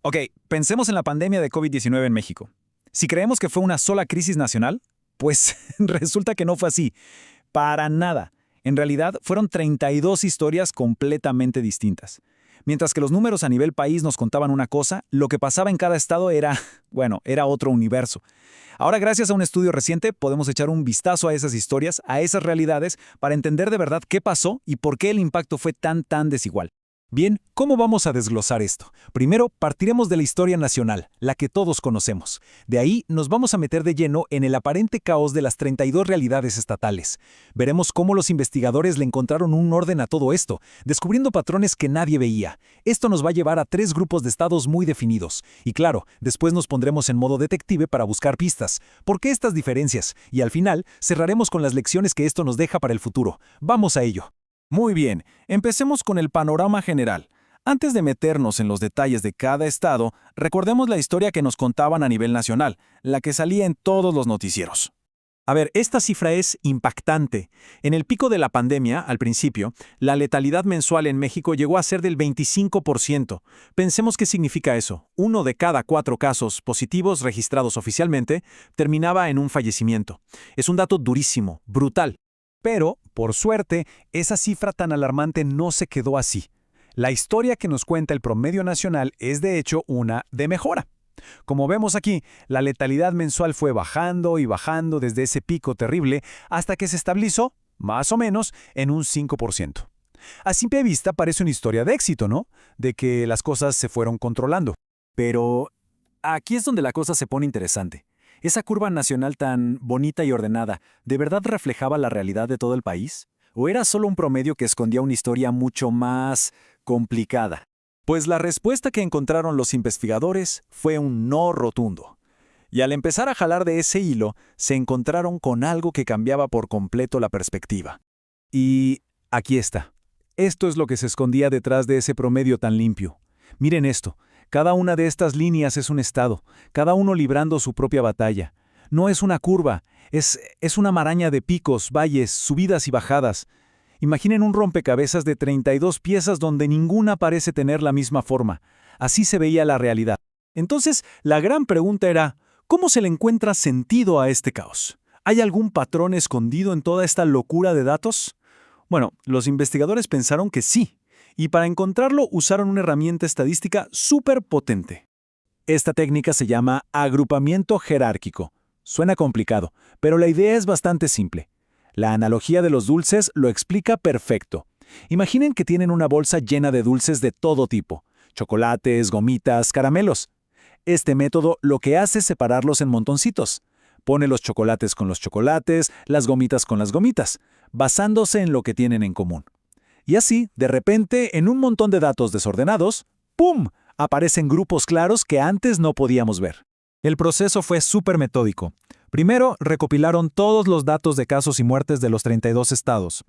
Ok, pensemos en la pandemia de COVID-19 en México. Si creemos que fue una sola crisis nacional, pues resulta que no fue así. Para nada. En realidad, fueron 32 historias completamente distintas. Mientras que los números a nivel país nos contaban una cosa, lo que pasaba en cada estado era, bueno, era otro universo. Ahora, gracias a un estudio reciente, podemos echar un vistazo a esas historias, a esas realidades, para entender de verdad qué pasó y por qué el impacto fue tan desigual. Bien, ¿cómo vamos a desglosar esto? Primero, partiremos de la historia nacional, la que todos conocemos. De ahí nos vamos a meter de lleno en el aparente caos de las 32 realidades estatales. Veremos cómo los investigadores le encontraron un orden a todo esto, descubriendo patrones que nadie veía. Esto nos va a llevar a 3 grupos de estados muy definidos. Y claro, después nos pondremos en modo detective para buscar pistas. ¿Por qué estas diferencias? Y al final, cerraremos con las lecciones que esto nos deja para el futuro. ¡Vamos a ello! Muy bien, empecemos con el panorama general. Antes de meternos en los detalles de cada estado, recordemos la historia que nos contaban a nivel nacional, la que salía en todos los noticieros. A ver, esta cifra es impactante. En el pico de la pandemia, al principio, la letalidad mensual en México llegó a ser del 25%. Pensemos qué significa eso. 1 de cada 4 casos positivos registrados oficialmente terminaba en un fallecimiento. Es un dato durísimo, brutal. Pero, por suerte, esa cifra tan alarmante no se quedó así. La historia que nos cuenta el promedio nacional es de hecho una de mejora. Como vemos aquí, la letalidad mensual fue bajando y bajando desde ese pico terrible hasta que se estabilizó, más o menos, en un 5%. A simple vista parece una historia de éxito, ¿no? De que las cosas se fueron controlando. Pero aquí es donde la cosa se pone interesante. ¿Esa curva nacional tan bonita y ordenada, de verdad reflejaba la realidad de todo el país? ¿O era solo un promedio que escondía una historia mucho más complicada? Pues la respuesta que encontraron los investigadores fue un no rotundo. Y al empezar a jalar de ese hilo, se encontraron con algo que cambiaba por completo la perspectiva. Y aquí está. Esto es lo que se escondía detrás de ese promedio tan limpio. Miren esto. Cada una de estas líneas es un estado, cada uno librando su propia batalla. No es una curva, es una maraña de picos, valles, subidas y bajadas. Imaginen un rompecabezas de 32 piezas donde ninguna parece tener la misma forma. Así se veía la realidad. Entonces, la gran pregunta era, ¿cómo se le encuentra sentido a este caos? ¿Hay algún patrón escondido en toda esta locura de datos? Bueno, los investigadores pensaron que sí. Y para encontrarlo usaron una herramienta estadística súper potente. Esta técnica se llama agrupamiento jerárquico. Suena complicado, pero la idea es bastante simple. La analogía de los dulces lo explica perfecto. Imaginen que tienen una bolsa llena de dulces de todo tipo: chocolates, gomitas, caramelos. Este método lo que hace es separarlos en montoncitos. Pone los chocolates con los chocolates, las gomitas con las gomitas, basándose en lo que tienen en común. Y así, de repente, en un montón de datos desordenados, ¡pum!, aparecen grupos claros que antes no podíamos ver. El proceso fue súper metódico. Primero, recopilaron todos los datos de casos y muertes de los 32 estados.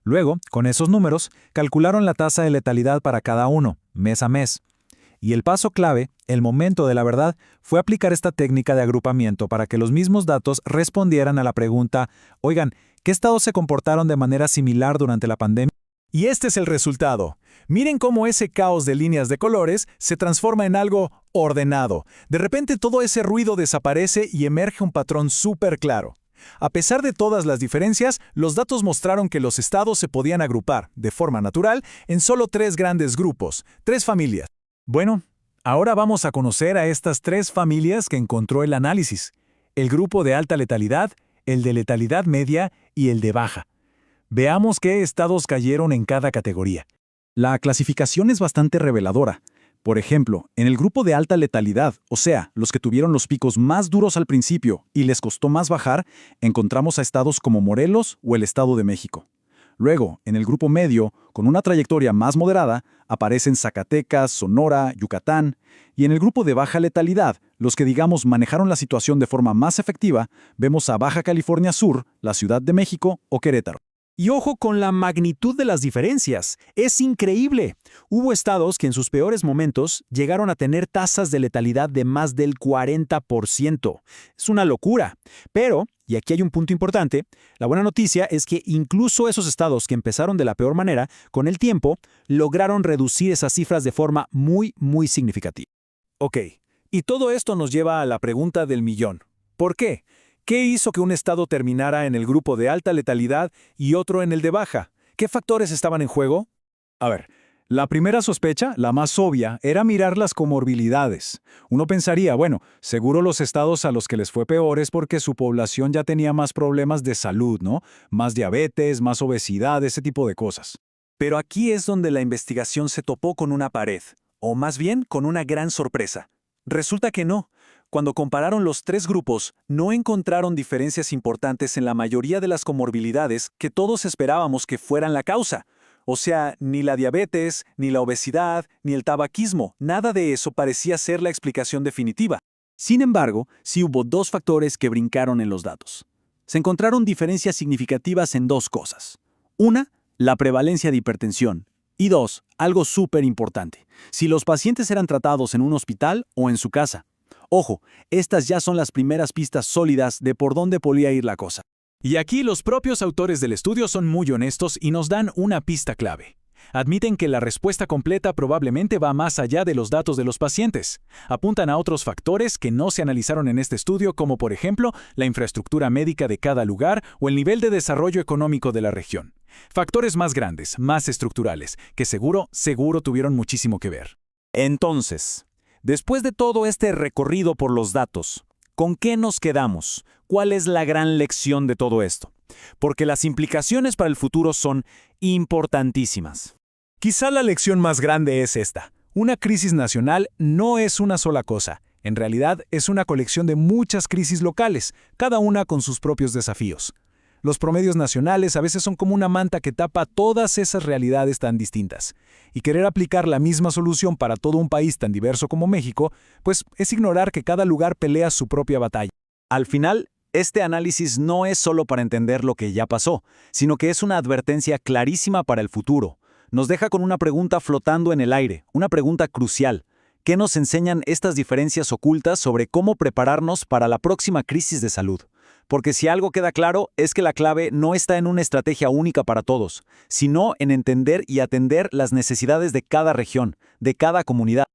Luego, con esos números, calcularon la tasa de letalidad para cada uno, mes a mes. Y el paso clave, el momento de la verdad, fue aplicar esta técnica de agrupamiento para que los mismos datos respondieran a la pregunta: oigan, ¿qué estados se comportaron de manera similar durante la pandemia? Y este es el resultado. Miren cómo ese caos de líneas de colores se transforma en algo ordenado. De repente todo ese ruido desaparece y emerge un patrón súper claro. A pesar de todas las diferencias, los datos mostraron que los estados se podían agrupar, de forma natural, en solo 3 grandes grupos, 3 familias. Bueno, ahora vamos a conocer a estas 3 familias que encontró el análisis: el grupo de alta letalidad, el de letalidad media y el de baja. Veamos qué estados cayeron en cada categoría. La clasificación es bastante reveladora. Por ejemplo, en el grupo de alta letalidad, o sea, los que tuvieron los picos más duros al principio y les costó más bajar, encontramos a estados como Morelos o el Estado de México. Luego, en el grupo medio, con una trayectoria más moderada, aparecen Zacatecas, Sonora, Yucatán. Y en el grupo de baja letalidad, los que digamos manejaron la situación de forma más efectiva, vemos a Baja California Sur, la Ciudad de México o Querétaro. Y ojo con la magnitud de las diferencias. Es increíble. Hubo estados que en sus peores momentos llegaron a tener tasas de letalidad de más del 40%. Es una locura. Pero, y aquí hay un punto importante, la buena noticia es que incluso esos estados que empezaron de la peor manera, con el tiempo, lograron reducir esas cifras de forma muy significativa. Ok, y todo esto nos lleva a la pregunta del millón. ¿Por qué? ¿Qué hizo que un estado terminara en el grupo de alta letalidad y otro en el de baja? ¿Qué factores estaban en juego? A ver, la primera sospecha, la más obvia, era mirar las comorbilidades. Uno pensaría, bueno, seguro los estados a los que les fue peor es porque su población ya tenía más problemas de salud, ¿no? Más diabetes, más obesidad, ese tipo de cosas. Pero aquí es donde la investigación se topó con una pared, o más bien con una gran sorpresa. Resulta que no. Cuando compararon los tres grupos, no encontraron diferencias importantes en la mayoría de las comorbilidades que todos esperábamos que fueran la causa. O sea, ni la diabetes, ni la obesidad, ni el tabaquismo, nada de eso parecía ser la explicación definitiva. Sin embargo, sí hubo dos factores que brincaron en los datos. Se encontraron diferencias significativas en dos cosas. Una, la prevalencia de hipertensión. Y dos, algo súper importante, si los pacientes eran tratados en un hospital o en su casa. Ojo, estas ya son las primeras pistas sólidas de por dónde podía ir la cosa. Y aquí los propios autores del estudio son muy honestos y nos dan una pista clave. Admiten que la respuesta completa probablemente va más allá de los datos de los pacientes. Apuntan a otros factores que no se analizaron en este estudio, como por ejemplo la infraestructura médica de cada lugar o el nivel de desarrollo económico de la región. Factores más grandes, más estructurales, que seguro tuvieron muchísimo que ver. Entonces, después de todo este recorrido por los datos, ¿con qué nos quedamos? ¿Cuál es la gran lección de todo esto? Porque las implicaciones para el futuro son importantísimas. Quizá la lección más grande es esta. Una crisis nacional no es una sola cosa. En realidad es una colección de muchas crisis locales, cada una con sus propios desafíos. Los promedios nacionales a veces son como una manta que tapa todas esas realidades tan distintas. Y querer aplicar la misma solución para todo un país tan diverso como México, pues es ignorar que cada lugar pelea su propia batalla. Al final, este análisis no es solo para entender lo que ya pasó, sino que es una advertencia clarísima para el futuro. Nos deja con una pregunta flotando en el aire, una pregunta crucial. ¿Qué nos enseñan estas diferencias ocultas sobre cómo prepararnos para la próxima crisis de salud? Porque si algo queda claro es que la clave no está en una estrategia única para todos, sino en entender y atender las necesidades de cada región, de cada comunidad.